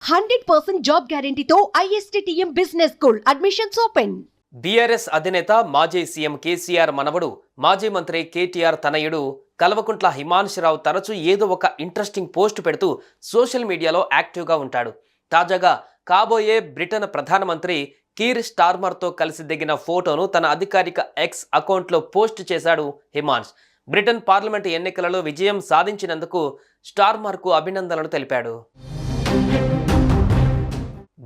100% job గ్యారెంటీతో ISTTM business school admissions open. BRS అధినేత మాజీ సీఎం కేసీఆర్ మనవడు మాజీ మంత్రి కేటీఆర్ తనయుడు కల్వకుంట్ల హిమాంశురావు తరచూ ఏదో ఒక ఇంట్రెస్టింగ్ పోస్ట్ పెడుతూ సోషల్ మీడియాలో యాక్టివ్గా ఉంటాడు. తాజాగా కాబోయే బ్రిటన్ ప్రధానమంత్రి కీర్ స్టార్మర్తో కలిసి దిగిన ఫోటోను తన అధికారిక ఎక్స్ అకౌంట్లో పోస్ట్ చేశాడు హిమాంశ్. బ్రిటన్ పార్లమెంటు ఎన్నికలలో విజయం సాధించినందుకు స్టార్మర్కు అభినందనలు తెలిపాడు.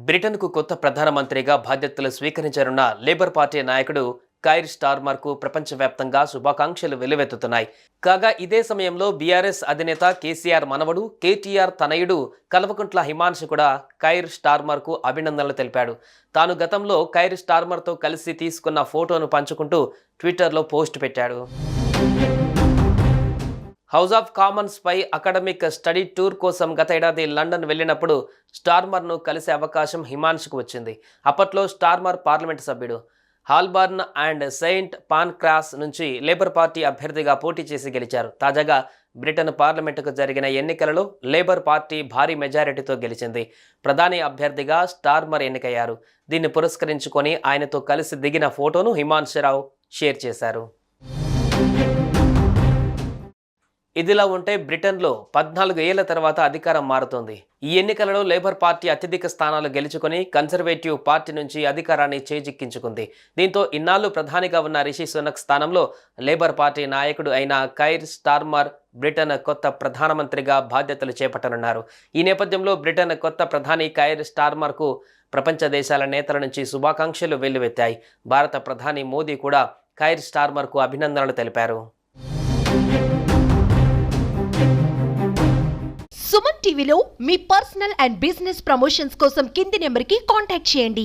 బ్రిటన్కు కొత్త ప్రధానమంత్రిగా బాధ్యతలు స్వీకరించనున్న లేబర్ పార్టీ నాయకుడు కైర్ స్టార్మర్కు ప్రపంచవ్యాప్తంగా శుభాకాంక్షలు వెల్లువెత్తుతున్నాయి. కాగా ఇదే సమయంలో బీఆర్ఎస్ అధినేత కేసీఆర్ మనవడు కేటీఆర్ తనయుడు కల్వకుంట్ల హిమాంశు కూడా కైర్ స్టార్మర్కు అభినందనలు తెలిపాడు. తాను గతంలో కైర్ స్టార్మర్తో కలిసి తీసుకున్న ఫోటోను పంచుకుంటూ ట్విట్టర్లో పోస్ట్ పెట్టాడు. హౌస్ ఆఫ్ కామన్స్ పై అకాడమిక్ స్టడీ టూర్ కోసం గత ఏడాది లండన్ వెళ్ళినప్పుడు స్టార్మర్ను కలిసే అవకాశం హిమాంశుకు వచ్చింది. అప్పట్లో స్టార్మర్ పార్లమెంటు సభ్యుడు. హాల్బర్న్ అండ్ సెయింట్ పాన్క్రాస్ నుంచి లేబర్ పార్టీ అభ్యర్థిగా పోటీ చేసి గెలిచారు. తాజాగా బ్రిటన్ పార్లమెంటుకు జరిగిన ఎన్నికలలో లేబర్ పార్టీ భారీ మెజారిటీతో గెలిచింది. ప్రధాని అభ్యర్థిగా స్టార్మర్ ఎన్నికయ్యారు. దీన్ని పురస్కరించుకొని ఆయనతో కలిసి దిగిన ఫోటోను హిమాంశురావు షేర్ చేశారు. ఇదిలా ఉంటే బ్రిటన్లో 14 ఏళ్ల తర్వాత అధికారం మారుతోంది. ఈ ఎన్నికలలో లేబర్ పార్టీ అత్యధిక స్థానాలు గెలుచుకొని కన్జర్వేటివ్ పార్టీ నుంచి అధికారాన్ని చేజిక్కించుకుంది. దీంతో ఇన్నాళ్లు ప్రధానిగా ఉన్న రిషి సునక్ స్థానంలో లేబర్ పార్టీ నాయకుడు అయిన కైర్ స్టార్మర్ బ్రిటన్ కొత్త ప్రధానమంత్రిగా బాధ్యతలు చేపట్టనున్నారు. ఈ నేపథ్యంలో బ్రిటన్ కొత్త ప్రధాని కైర్ స్టార్మర్కు ప్రపంచ దేశాల నేతల నుంచి శుభాకాంక్షలు వెల్లువెత్తాయి. భారత ప్రధాని మోదీ కూడా కైర్ స్టార్మర్కు అభినందనలు తెలిపారు. సుమన్ టీవీలో మీ పర్సనల్ అండ్ బిజినెస్ ప్రమోషన్స్ కోసం కింది నెంబర్కి కాంటాక్ట్ చేయండి.